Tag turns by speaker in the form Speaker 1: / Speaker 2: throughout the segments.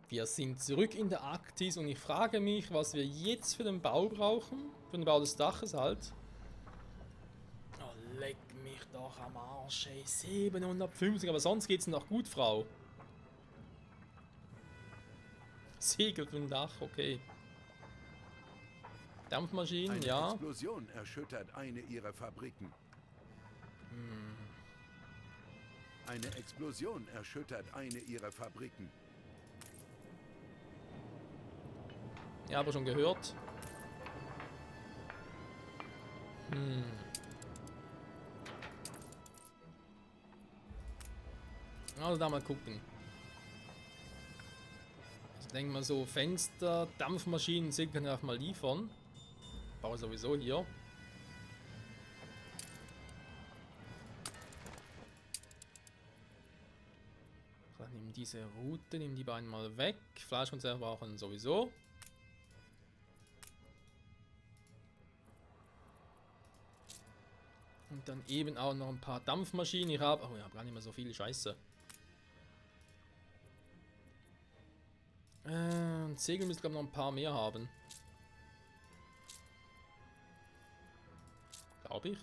Speaker 1: Wir sind zurück in der Arktis und ich frage mich, was wir jetzt für den Bau brauchen. Für den Bau des Daches halt. Oh, leck mich doch am Arsch, ey. 750, aber sonst geht's noch gut, Frau. Segel für ein Dach, okay. Dampfmaschinen,
Speaker 2: Eine
Speaker 1: ja.
Speaker 2: Explosion erschüttert eine ihrer Fabriken. Eine Explosion erschüttert eine ihrer Fabriken.
Speaker 1: Ja, aber schon gehört. Also da mal gucken. Also denken wir so, Fenster, Dampfmaschinen, Segel kann ich auch mal liefern. Baue sowieso hier. Dann nimm diese Route, nimm die beiden mal weg. Fleischkonserven brauchen sowieso. Und dann eben auch noch ein paar Dampfmaschinen. Ich habe gar nicht mehr so viel Scheiße. Und Segel müsste glaube ich noch ein paar mehr haben. Glaube ich.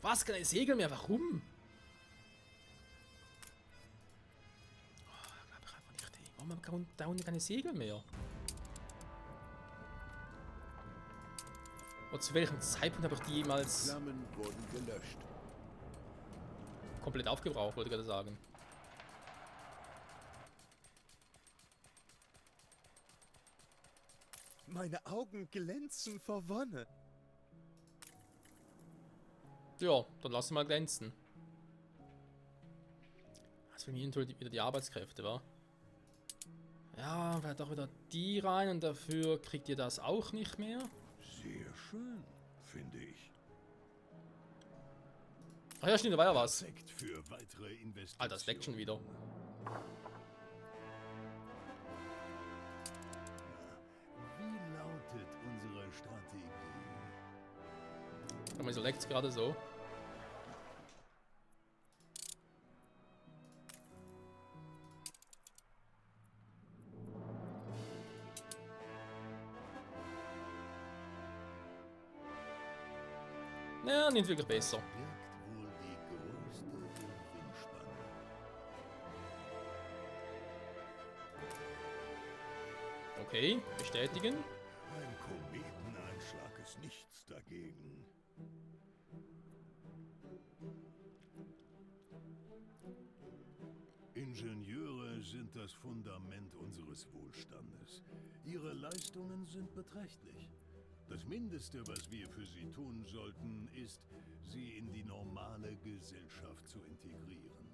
Speaker 1: Was? Keine Segel mehr? Warum? Oh, glaube ich einfach nicht. Ey. Warum haben wir da unten keine Segel mehr? Und zu welchem Zeitpunkt habe ich die jemals
Speaker 2: Flammen wurden gelöscht.
Speaker 1: komplett aufgebraucht, wollte ich gerade sagen.
Speaker 3: Meine Augen glänzen vor Wonne.
Speaker 1: Ja, dann lass sie mal glänzen. Das für mich natürlich wieder die Arbeitskräfte, wa? Ja, vielleicht auch wieder die rein und dafür kriegt ihr das auch nicht mehr.
Speaker 2: Sehr schön, finde ich.
Speaker 1: Ach ja, stimmt, da war ja was.
Speaker 4: Perfekt für weitere Investitionen.
Speaker 1: Alter, das leckt schon wieder.
Speaker 4: Wie lautet unsere Strategie?
Speaker 1: Aber wieso leckt es gerade so? Ja, nicht wirklich besser.
Speaker 4: Birgt wohl die größte Windspanne.
Speaker 1: Okay, bestätigen.
Speaker 4: Ein Kometeneinschlag ist nichts dagegen. Ingenieure sind das Fundament unseres Wohlstandes. Ihre Leistungen sind beträchtlich. Das Mindeste, was wir für sie tun sollten, ist, sie in die normale Gesellschaft zu integrieren.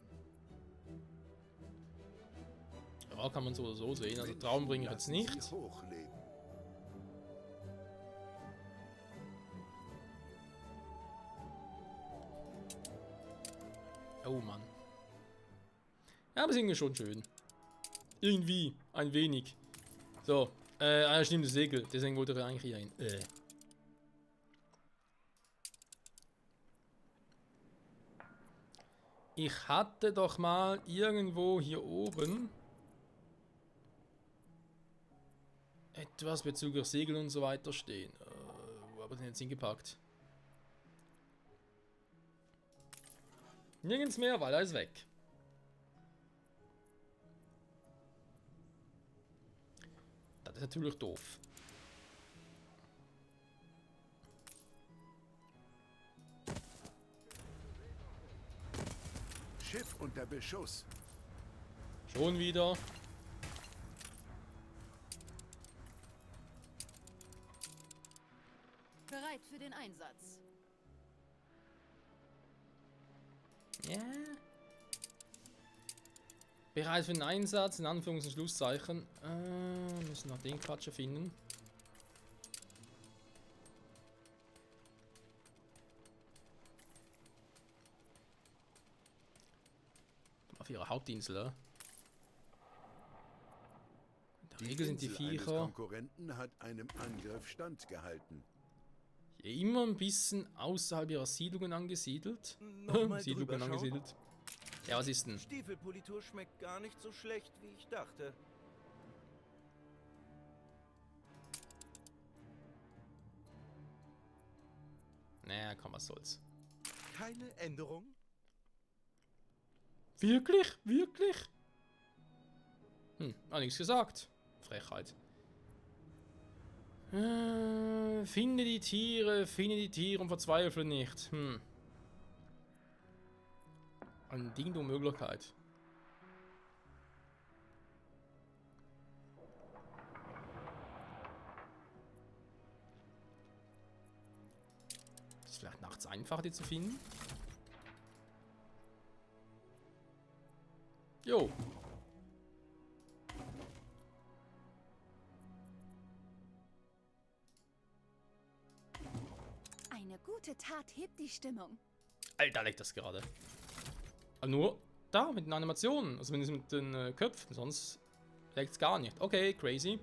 Speaker 1: Ja, kann man so oder so sehen. Also Traum bringe ich jetzt
Speaker 2: Lassen
Speaker 1: nicht.
Speaker 2: Sie hochleben.
Speaker 1: Oh Mann. Ja, aber ist irgendwie schon schön. Irgendwie. Ein wenig. So. Stimmt, das Segel. Deswegen wollte er eigentlich hier hin. Ich hatte doch mal irgendwo hier oben etwas bezüglich Segel und so weiter stehen. Wo habe ich den jetzt hingepackt? Nirgends mehr, weil er ist weg. Das ist natürlich doof.
Speaker 2: Schiff unter Beschuss.
Speaker 1: Schon wieder.
Speaker 5: Bereit für den Einsatz.
Speaker 1: Ja. Bereit für den Einsatz, in Anführungs- und Schlusszeichen. Müssen noch den Quatsch finden. Auf ihrer Hauptinsel, ja. In der Regel sind die
Speaker 2: Insel eines
Speaker 1: Viecher
Speaker 2: Konkurrenten hat einem Angriff standgehalten.
Speaker 1: hier immer ein bisschen außerhalb ihrer Siedlungen angesiedelt.
Speaker 3: Nochmal
Speaker 1: Siedlungen
Speaker 3: drüber schauen?
Speaker 1: angesiedelt. Ja, was ist denn?
Speaker 3: Stiefelpolitur schmeckt gar nicht so schlecht, wie ich dachte.
Speaker 1: Naja, komm, was soll's.
Speaker 3: Keine Änderung?
Speaker 1: Wirklich? Wirklich? Hat nichts gesagt. Frechheit. Finde die Tiere und verzweifle nicht. Eine Ding-Dong-Möglichkeit. Ist vielleicht nachts einfacher, die zu finden? Jo.
Speaker 5: Eine gute Tat hebt die Stimmung.
Speaker 1: Alter, leckt das gerade. Aber nur da, mit den Animationen. Also wenn es mit den Köpfen, sonst leckt es gar nicht. Okay, crazy.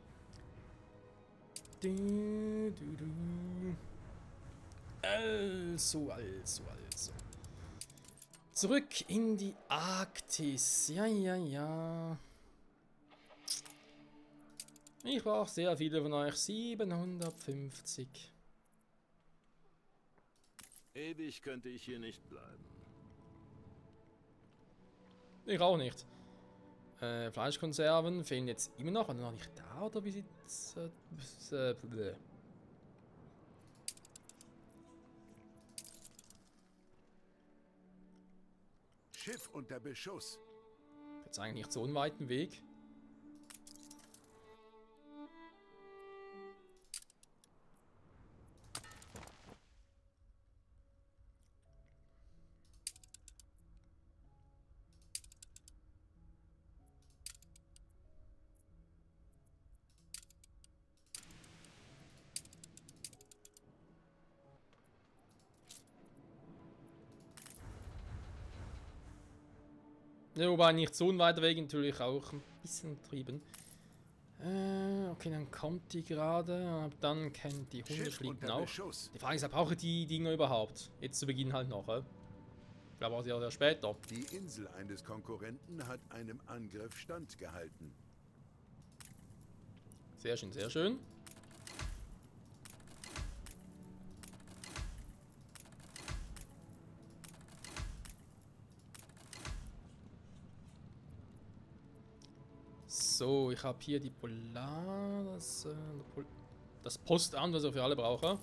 Speaker 1: Also. Zurück in die Arktis. Ja. Ich brauche sehr viele von euch. 750.
Speaker 6: Ewig könnte ich hier nicht bleiben.
Speaker 1: Ich auch nicht. Fleischkonserven fehlen jetzt immer noch. Oder noch nicht da? Oder wie sieht's...
Speaker 2: Schiff unter Beschuss.
Speaker 1: Jetzt eigentlich nicht so einen weiten Weg. Ja, wobei nicht so ein weiter Weg, natürlich auch ein bisschen betrieben. Okay, dann kommt die gerade, ab dann kennt die Hunde
Speaker 2: Schiff
Speaker 1: fliegen
Speaker 2: unter
Speaker 1: auch.
Speaker 2: Beschuss.
Speaker 1: Die Frage ist, brauche ich die Dinger überhaupt? Jetzt zu Beginn halt noch, Ich glaube auch sehr später.
Speaker 2: Die Insel eines Konkurrenten hat einem Angriff standgehalten.
Speaker 1: Sehr schön, sehr schön. So, ich habe hier die das Postamt, was ich für alle brauche.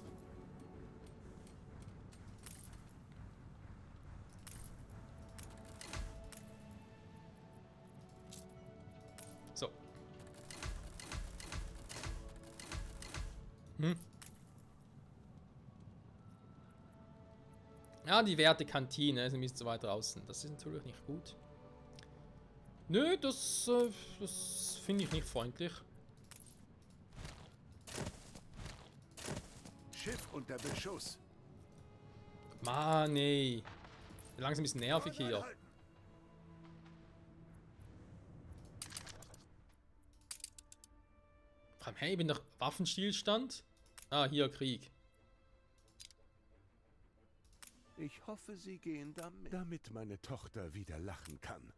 Speaker 1: So. Ja, die werte Kantine ist nämlich zu weit draußen. Das ist natürlich nicht gut. Nö, das finde ich nicht freundlich.
Speaker 2: Schiff unter Beschuss.
Speaker 1: Mann, ey. Langsam ein bisschen nervig hier. Hey, ich bin doch Waffenstillstand. Ah, hier Krieg.
Speaker 2: Ich hoffe, Sie gehen damit meine Tochter wieder lachen kann.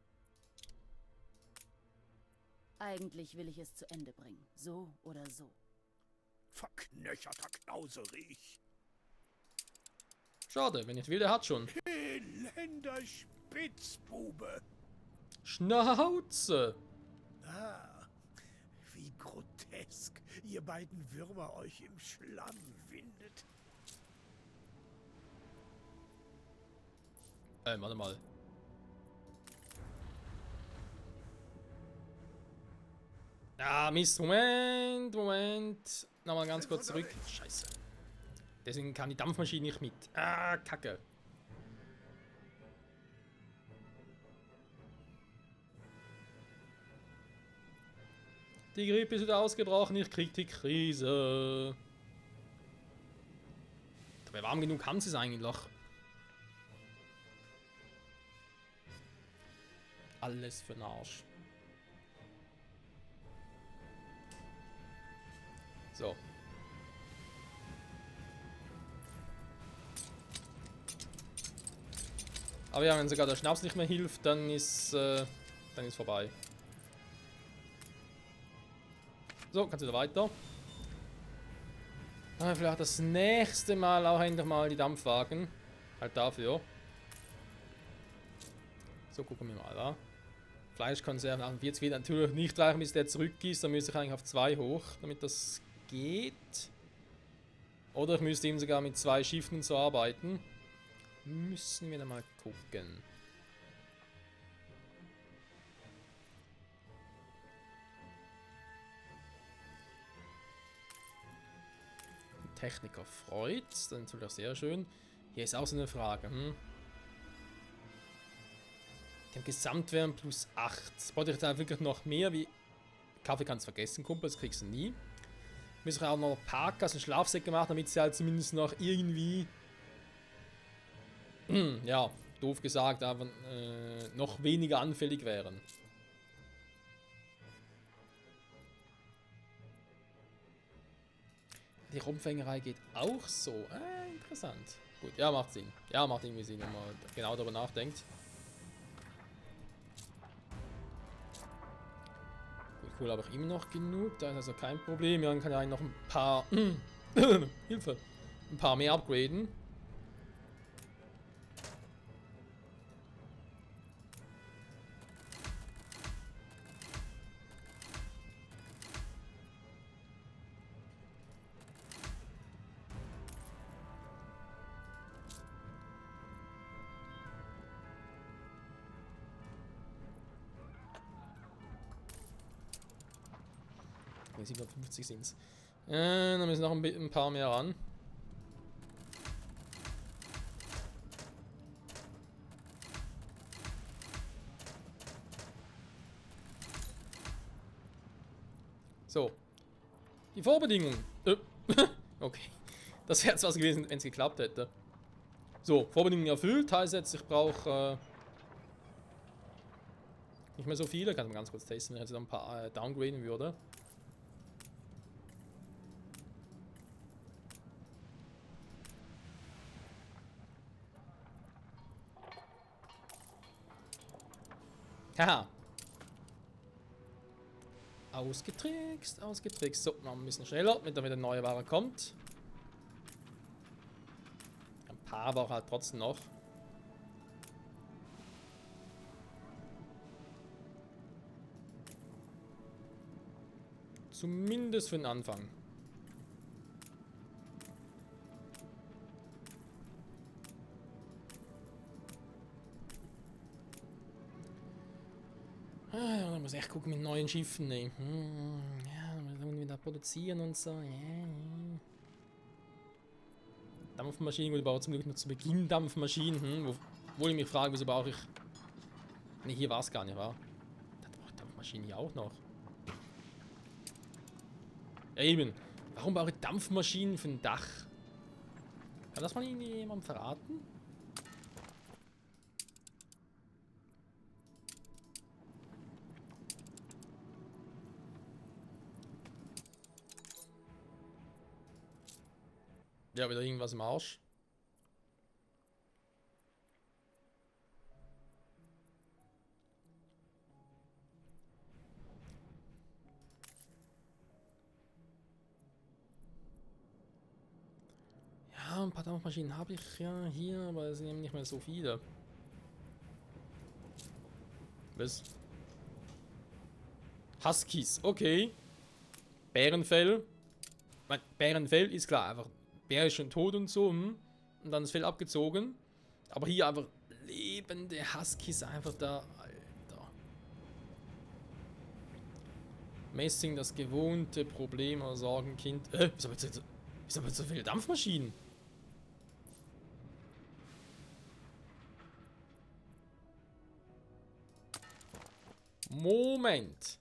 Speaker 5: Eigentlich will ich es zu Ende bringen. So oder so.
Speaker 2: Verknöcherter Knauserich.
Speaker 1: Schade, wenn nicht will, der hat schon.
Speaker 2: Elender Spitzbube.
Speaker 1: Schnauze!
Speaker 7: Ah, wie grotesk, ihr beiden Würmer euch im Schlamm windet.
Speaker 1: Warte mal. Ah, Mist, Moment. Nochmal ganz kurz zurück. Scheiße. Deswegen kann die Dampfmaschine nicht mit. Ah, Kacke. Die Grippe ist wieder ausgebrochen, ich krieg die Krise. Dabei warm genug haben sie es eigentlich. Alles für den Arsch. So. Aber ja, wenn sogar der Schnaps nicht mehr hilft, dann ist vorbei. So, kannst du wieder weiter. Aber vielleicht das nächste Mal auch endlich mal die Dampfwagen. Halt dafür. So, gucken wir mal, wa? Fleischkonserven jetzt wird natürlich nicht reichen, bis der zurück ist. Dann müsste ich eigentlich auf 2 hoch, damit das geht. Oder ich müsste ihm sogar mit 2 Schiffen so arbeiten. Müssen wir dann mal gucken. Techniker freut, das ist natürlich auch sehr schön. Hier ist auch so eine Frage. Die haben Gesamtwärme plus 8. Das brauche ich jetzt wirklich noch mehr, wie Kaffee kannst du vergessen, Kumpel, das kriegst du nie. Müssen wir auch noch Parkas und Schlafsäcke machen, damit sie halt zumindest noch irgendwie, ja, doof gesagt, aber noch weniger anfällig wären. Die Rumpfängerei geht auch so. Interessant. Gut, ja, macht Sinn. Ja, macht irgendwie Sinn, wenn man genau darüber nachdenkt. Gut, cool, habe ich immer noch genug. Da ist also kein Problem. Ja, dann kann ich noch ein paar Hilfe. Ein paar mehr upgraden. Ne, 750 sind es. Dann müssen noch ein paar mehr ran. So. Die Vorbedingungen. Okay. Das wäre jetzt was gewesen, wenn es geklappt hätte. So, Vorbedingungen erfüllt. Heißt jetzt, ich brauche nicht mehr so viele. Kann man ganz kurz testen, wenn ich jetzt noch ein paar downgraden würde. Haha. Ausgetrickst, ausgetrickst. So, machen wir ein bisschen schneller, damit eine neue Ware kommt. Ein paar war halt trotzdem noch. Zumindest für den Anfang. Ich muss echt gucken mit neuen Schiffen. Ne? Ja, dann wieder produzieren und so. Dampfmaschinen, gut, ich baue zum Glück nur zu Beginn Dampfmaschinen. Obwohl ich mich frage, wieso brauche ich. Ne, hier war es gar nicht, wa? Da brauche ich Dampfmaschinen hier auch noch. Ja, eben. Warum brauche ich Dampfmaschinen für ein Dach? Kann das mal jemandem verraten? Ja, wieder irgendwas im Arsch. Ja, ein paar Dampfmaschinen habe ich ja hier, aber es sind eben nicht mehr so viele. Was? Huskies, okay. Bärenfell. Bärenfell ist klar, einfach. Bär ist schon tot und so, und dann das Fell abgezogen. Aber hier einfach lebende Huskies einfach da, Alter. Messing, das gewohnte Problem, oder Sorgenkind. Wieso haben wir so viele Dampfmaschinen? Moment.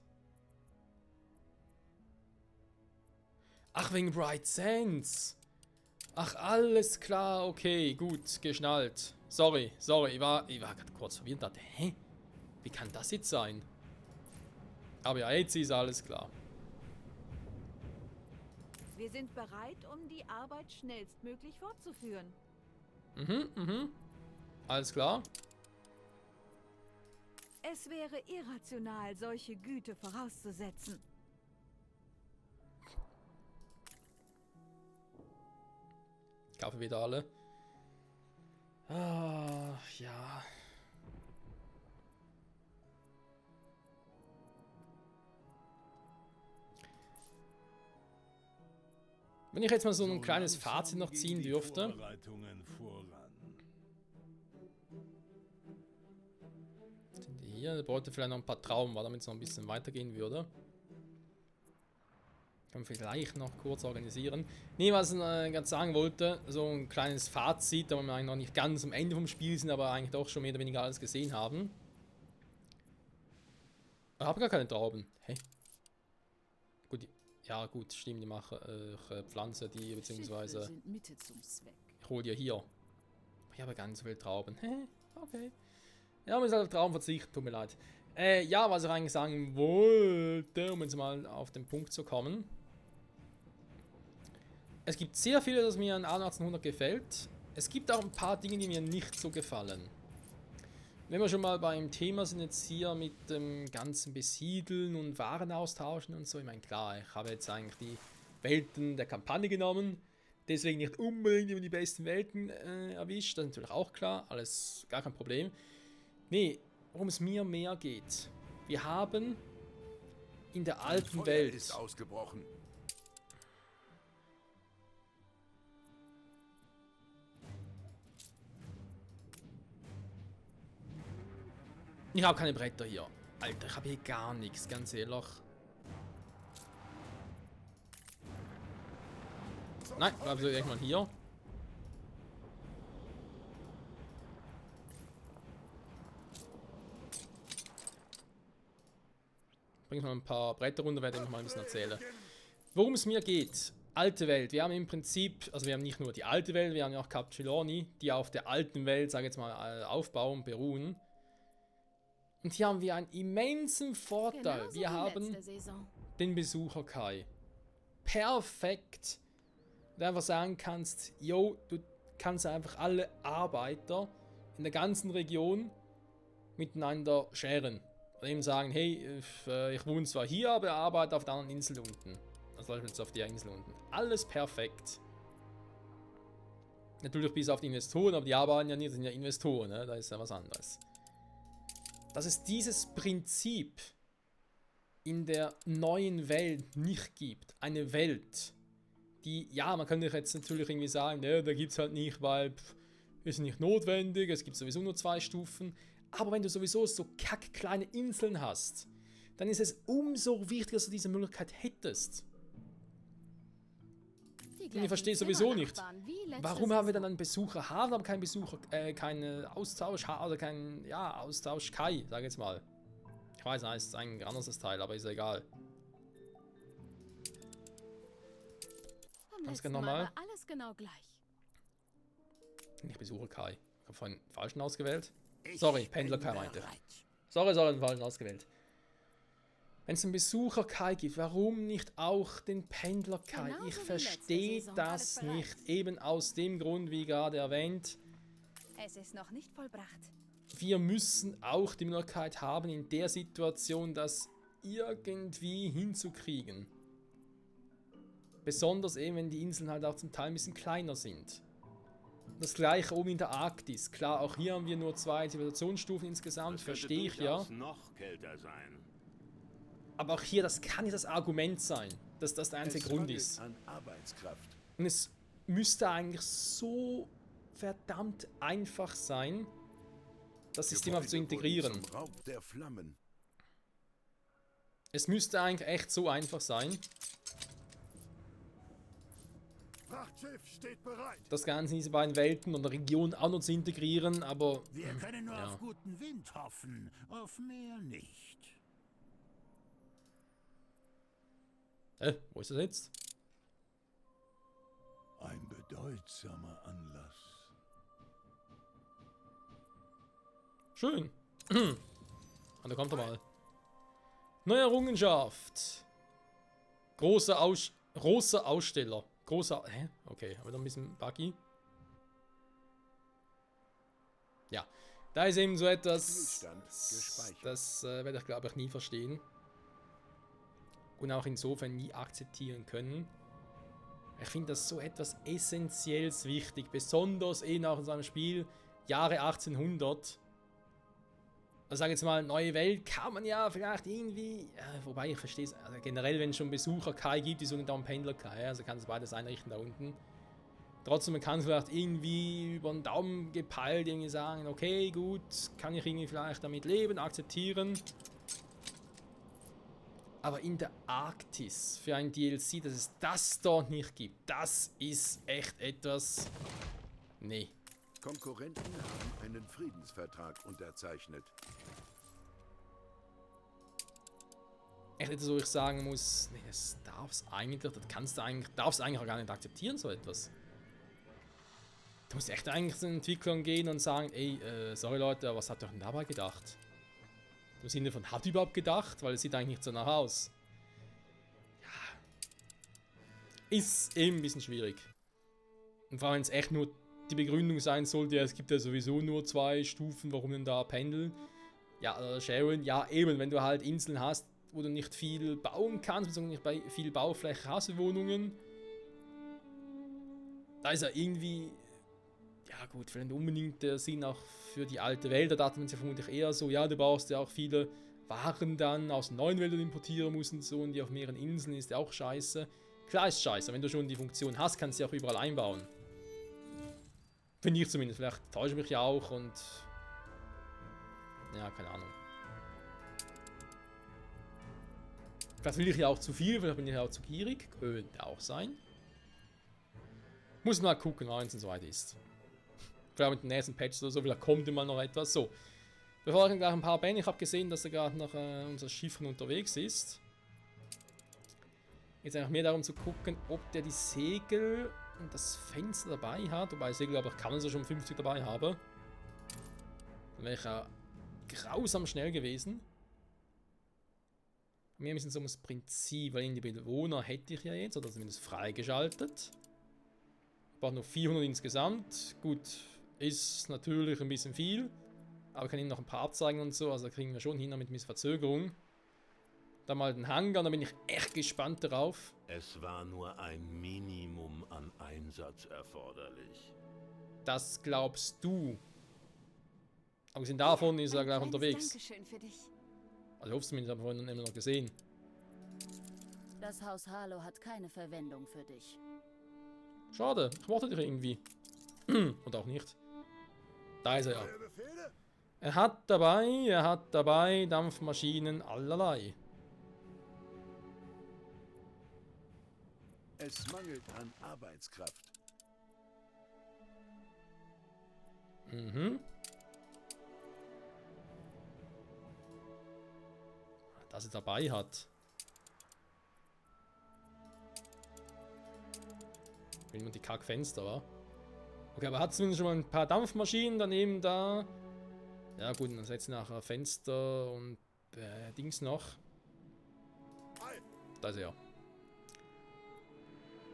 Speaker 1: Ach, wegen Bright Sands. Ach, alles klar, okay, gut, geschnallt. Sorry, ich war gerade kurz verwirrt und dachte, hä? Wie kann das jetzt sein? Aber ja, jetzt ist alles klar.
Speaker 8: Wir sind bereit, um die Arbeit schnellstmöglich fortzuführen.
Speaker 1: Alles klar.
Speaker 8: Es wäre irrational, solche Güte vorauszusetzen.
Speaker 1: Ich kaufe wieder alle. Ah, ja. Wenn ich jetzt mal so ein kleines Fazit noch ziehen dürfte.
Speaker 4: Vorbereitungen voran.
Speaker 1: Sind die hier? Der bräuchte vielleicht noch ein paar Trauben, damit es noch ein bisschen weitergehen würde. Kann man vielleicht noch kurz organisieren. Nee, was ich gerade sagen wollte, so ein kleines Fazit, da wir eigentlich noch nicht ganz am Ende vom Spiel sind, aber eigentlich doch schon mehr oder weniger alles gesehen haben. Ich habe gar keine Trauben. Hä? Gut, ja gut, stimmt, die machen Pflanze, die beziehungsweise...
Speaker 5: Schiffe sind Mittel zum Zweck.
Speaker 1: Ich hole dir hier. Ich habe ganz so viele Trauben. Hä? Okay. Ja, wir müssen auf Trauben verzichten, tut mir leid. Ja, was ich eigentlich sagen wollte, um jetzt mal auf den Punkt zu kommen. Es gibt sehr viel, das mir an 1800 gefällt. Es gibt auch ein paar Dinge, die mir nicht so gefallen. Wenn wir schon mal beim Thema sind jetzt hier mit dem ganzen Besiedeln und Waren austauschen und so. Ich meine, klar, ich habe jetzt eigentlich die Welten der Kampagne genommen. Deswegen nicht unbedingt immer die besten Welten erwischt. Das ist natürlich auch klar. Alles gar kein Problem. Nee, worum es mir mehr geht. Wir haben in der alten
Speaker 2: Feuer
Speaker 1: Welt...
Speaker 2: ist ausgebrochen.
Speaker 1: Ich habe keine Bretter hier. Alter, ich habe hier gar nichts, ganz ehrlich. Nein, bleib so irgendwann hier. Bring ich mal ein paar Bretter runter, werde ich noch mal ein bisschen erzählen. Worum es mir geht. Alte Welt. Wir haben im Prinzip, also wir haben nicht nur die alte Welt, wir haben ja auch Capsuloni, die auf der alten Welt, sage ich jetzt mal, aufbauen, beruhen. Und hier haben wir einen immensen Vorteil.
Speaker 5: Genauso
Speaker 1: Wir
Speaker 5: wie
Speaker 1: haben
Speaker 5: letzte Saison.
Speaker 1: den Besucher Kai. Perfekt. Du einfach sagen kannst, yo, du kannst einfach alle Arbeiter in der ganzen Region miteinander scheren. Oder eben sagen, hey, ich wohne zwar hier, aber arbeite auf der anderen Insel unten. Also jetzt auf der Insel unten. Alles perfekt. Natürlich bis auf die Investoren, aber die arbeiten ja nicht, das sind ja Investoren, ne? Da ist ja was anderes. Dass es dieses Prinzip in der neuen Welt nicht gibt. Eine Welt, die, ja, man könnte jetzt natürlich irgendwie sagen, ne, da gibt es halt nicht, weil ist nicht notwendig, es gibt sowieso nur 2 Stufen. Aber wenn du sowieso so kleine Inseln hast, dann ist es umso wichtiger, dass du diese Möglichkeit hättest. Und ich verstehe sowieso nicht, warum haben wir dann einen Besucher haben, aber keinen Besucher, keinen Austausch, oder keinen, ja, Austausch Kai, sag ich jetzt mal. Ich weiß, nein, es ist ein anderes Teil, aber ist ja egal.
Speaker 5: Beim
Speaker 1: Ganz
Speaker 5: letzten
Speaker 1: genau
Speaker 5: Mal
Speaker 1: mal.
Speaker 5: war alles genau gleich.
Speaker 1: Nicht Besucher Kai. Ich habe vorhin den falschen ausgewählt. Sorry, Pendler Kai meinte. Sorry, den falschen ausgewählt. Wenn es einen Besucher Kai gibt, warum nicht auch den Pendler Kai?
Speaker 5: Genauso
Speaker 1: Ich
Speaker 5: wie
Speaker 1: verstehe
Speaker 5: letzte Saison.
Speaker 1: das
Speaker 8: Alles bereit.
Speaker 1: nicht. Eben aus dem Grund, wie gerade erwähnt.
Speaker 8: Es ist noch nicht vollbracht.
Speaker 1: Wir müssen auch die Möglichkeit haben, in der Situation das irgendwie hinzukriegen. Besonders eben, wenn die Inseln halt auch zum Teil ein bisschen kleiner sind. Das gleiche oben in der Arktis. Klar, auch hier haben wir nur 2 Zivilisationsstufen insgesamt,
Speaker 6: Es könnte
Speaker 1: verstehe ich ja.
Speaker 6: durchaus noch kälter sein.
Speaker 1: Aber auch hier, das kann nicht das Argument sein, dass das der einzige
Speaker 2: Es
Speaker 1: Grund
Speaker 2: mangelt
Speaker 1: ist.
Speaker 2: an Arbeitskraft.
Speaker 1: Und es müsste eigentlich so verdammt einfach sein, das System einfach zu
Speaker 2: Gebäude wurden
Speaker 1: integrieren.
Speaker 2: zum Raub der Flammen.
Speaker 1: Es müsste eigentlich echt so einfach sein,
Speaker 7: Frachtschiff steht bereit.
Speaker 1: das Ganze in diese beiden Welten oder Regionen auch noch zu integrieren, aber
Speaker 7: Wir können nur
Speaker 1: ja.
Speaker 7: auf guten Wind hoffen, auf mehr nicht.
Speaker 1: Wo ist das jetzt?
Speaker 4: Ein bedeutsamer Anlass.
Speaker 1: Schön. Und da kommt er mal. Neue Errungenschaft. Großer Aussteller. Okay, aber dann ein bisschen buggy. Ja. Da ist eben so etwas,
Speaker 2: Spielstand gespeichert.
Speaker 1: das werde ich glaube ich nie verstehen. Und auch insofern nie akzeptieren können. Ich finde das so etwas essentielles wichtig, besonders eben auch in so einem Spiel, Jahre 1800. Also sage jetzt mal, neue Welt kann man ja vielleicht irgendwie, wobei ich verstehe es, also generell wenn es schon Besucher Kai gibt, die sogenannten Pendler Kai, also kann es beides einrichten da unten. Trotzdem, man kann es vielleicht irgendwie über den Daumen gepeilt irgendwie sagen, okay, gut, kann ich irgendwie vielleicht damit leben, akzeptieren. Aber in der Arktis für ein DLC, dass es das dort nicht gibt, das ist echt etwas... Nee.
Speaker 2: Konkurrenten haben einen Friedensvertrag unterzeichnet.
Speaker 1: Echt etwas, wo ich sagen muss, nee, das darf's eigentlich auch gar nicht akzeptieren, so etwas. Du musst echt eigentlich zu den Entwicklern gehen und sagen, ey, sorry Leute, aber was habt ihr denn dabei gedacht? Im Sinne von, hat überhaupt gedacht? Weil es sieht eigentlich nicht so nach aus. Ja. Ist eben ein bisschen schwierig. Und vor allem, wenn es echt nur die Begründung sein sollte, ja, es gibt ja sowieso nur 2 Stufen, warum denn da pendeln. Ja, Sharon, ja eben, wenn du halt Inseln hast, wo du nicht viel bauen kannst, beziehungsweise nicht viel Baufläche hast für Wohnungen. Da ist ja irgendwie... Ja gut, vielleicht unbedingt der Sinn auch für die alte Welt, da dachte man sich vermutlich eher so, ja, du brauchst ja auch viele Waren dann aus neuen Wäldern importieren musst und so, und die auf mehreren Inseln ist ja auch scheiße. Klar ist scheiße, wenn du schon die Funktion hast, kannst du sie auch überall einbauen. Finde ich zumindest, vielleicht täusche ich mich ja auch und... Ja, keine Ahnung. Vielleicht will ich ja auch zu viel, vielleicht bin ich ja auch zu gierig, könnte auch sein. Muss mal gucken, wenn es so weit ist. Vielleicht mit den nächsten Patches oder so, vielleicht kommt immer noch etwas. So, bevor ich gleich ein paar Ben, ich habe gesehen, dass er gerade nach unser Schiffen unterwegs ist. Jetzt eigentlich mehr darum zu gucken, ob der die Segel und das Fenster dabei hat. Wobei Segel, aber ich kann es ja schon 50 dabei haben. Dann wäre ich ja grausam schnell gewesen. Mir ein bisschen so ums Prinzip, weil in die Bewohner hätte ich ja jetzt, oder zumindest freigeschaltet. Ich brauche nur 400 insgesamt. Gut, ist natürlich ein bisschen viel. Aber ich kann Ihnen noch ein paar abzeigen und so, also da kriegen wir schon hin mit Verzögerung. Dann mal den Hangar, da bin ich echt gespannt darauf.
Speaker 6: Es war nur ein Minimum an Einsatz erforderlich.
Speaker 1: Das glaubst du. Abgesehen davon ist er gleich unterwegs.
Speaker 8: Dankeschön für dich.
Speaker 1: Also ich hoffe zumindest, habe ich vorhin immer noch gesehen.
Speaker 5: Das Haus Harlow hat keine Verwendung für dich.
Speaker 1: Schade, ich mochte dich irgendwie. Und auch nicht. Da ist er ja.
Speaker 7: Neue Befehle?
Speaker 1: Er hat dabei Dampfmaschinen allerlei.
Speaker 2: Es mangelt an Arbeitskraft.
Speaker 1: Mhm. Dass er dabei hat. Will man die Kackfenster, wa? Okay, aber er hat zumindest schon mal ein paar Dampfmaschinen daneben da. Ja gut, dann setzen wir nachher Fenster und Dings noch. Da ist er.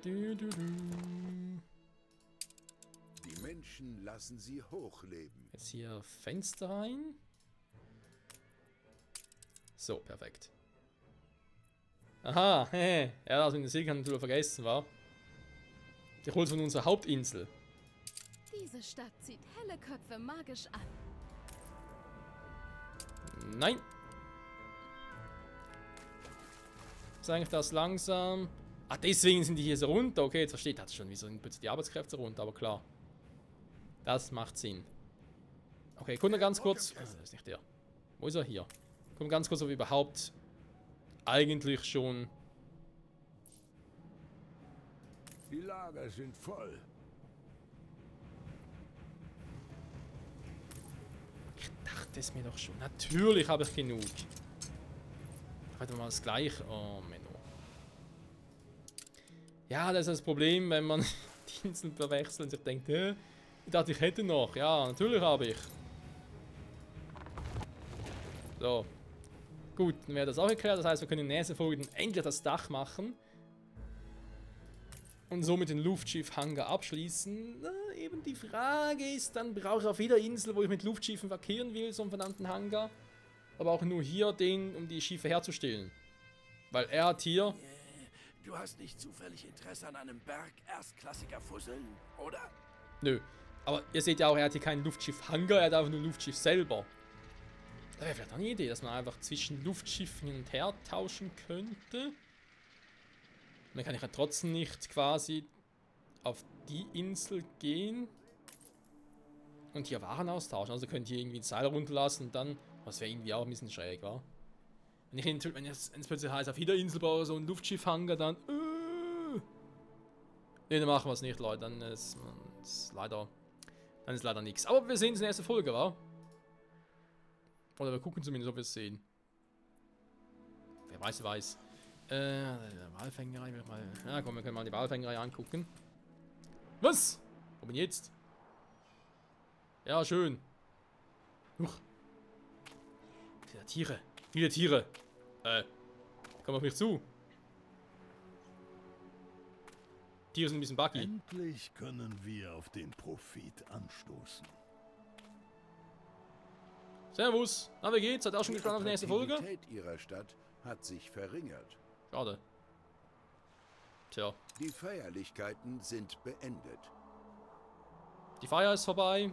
Speaker 1: Du.
Speaker 2: Die Menschen lassen sie hochleben.
Speaker 1: Jetzt hier Fenster rein. So, perfekt. Aha, ja, das mit den Segel kann ich natürlich vergessen, war. Ich hol's von unserer Hauptinsel.
Speaker 8: Diese Stadt zieht helle Köpfe magisch an.
Speaker 1: Nein. Ist eigentlich das langsam. Ah, deswegen sind die hier so runter. Okay, jetzt versteht das schon, wieso sind plötzlich die Arbeitskräfte runter, aber klar. Das macht Sinn. Okay, gucken wir ganz kurz. Das ist nicht der. Wo ist er? Hier. Gucken wir ganz kurz, ob wir überhaupt eigentlich schon...
Speaker 2: Die Lager sind voll.
Speaker 1: Ich dachte es mir doch schon. Natürlich habe ich genug. Heute mal das gleiche. Oh, Menno. Ja, das ist das Problem, wenn man die Inseln verwechselt und sich denkt, ich dachte, ich hätte noch. Ja, natürlich habe ich. So. Gut, dann wäre das auch geklärt. Das heißt, wir können in der nächsten Folge dann endlich das Dach machen. und somit den Luftschiff-Hangar abschließen. Na, eben die Frage ist, dann brauche ich auf jeder Insel, wo ich mit Luftschiffen verkehren will, so einen verdammten Hangar. Aber auch nur hier den, um die Schiffe herzustellen. Weil er hat hier...
Speaker 9: Du hast nicht zufällig Interesse an einem Berg erstklassiger Fusseln, oder?
Speaker 1: Nö. Aber ihr seht ja auch, er hat hier keinen Luftschiff-Hangar, er hat einfach nur ein Luftschiff selber. Da wäre vielleicht eine Idee, dass man einfach zwischen Luftschiffen hin und her tauschen könnte. Dann kann ich ja trotzdem nicht quasi auf die Insel gehen und hier Waren austauschen. Also könnt ihr irgendwie ein Seil runterlassen und dann... Das wäre irgendwie auch ein bisschen schräg, wa? Wenn es plötzlich heißt, auf jeder Insel baue so ein Luftschiff-Hangar, dann... Ne, dann machen wir es nicht, Leute. Dann ist leider nichts. Aber wir sehen es in der ersten Folge, wa? Oder wir gucken zumindest, ob wir es sehen. Wer weiß, weiß. Walfängerei, ja komm, wir können mal die Walfängerei angucken. Was? Wo bin ich jetzt? Ja, schön. Huch. Tiere. Viele Tiere. Komm auf mich zu. Tiere sind ein bisschen buggy.
Speaker 4: Endlich können wir auf den Profit anstoßen.
Speaker 1: Servus. Na, wie geht's? Seid ihr auch schon gespannt auf die nächste Folge?
Speaker 2: Die Attraktivität ihrer Stadt hat sich verringert.
Speaker 1: Schade. Tja.
Speaker 2: Die Feierlichkeiten sind beendet.
Speaker 1: Die Feier ist vorbei.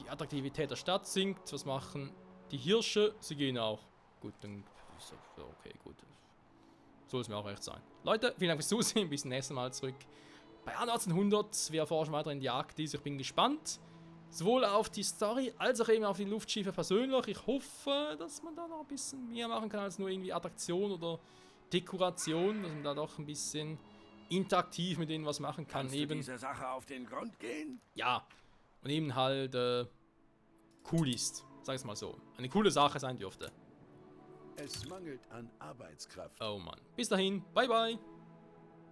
Speaker 1: Die Attraktivität der Stadt sinkt. Was machen die Hirsche? Sie gehen auch. Gut, dann ist okay, gut. Soll es mir auch recht sein. Leute, vielen Dank fürs Zusehen. Bis zum nächsten Mal zurück bei Anno 1800. Wir erforschen weiter in die Arktis. Ich bin gespannt. Sowohl auf die Story als auch eben auf die Luftschiffe persönlich. Ich hoffe, dass man da noch ein bisschen mehr machen kann als nur irgendwie Attraktion oder Dekoration. Dass man da doch ein bisschen interaktiv mit denen was machen kann.
Speaker 9: Kannst du dieser Sache auf den Grund gehen?
Speaker 1: Ja. Und eben halt cool ist. Sag es mal so. Eine coole Sache sein dürfte.
Speaker 2: Es mangelt an Arbeitskraft.
Speaker 1: Oh Mann. Bis dahin. Bye bye.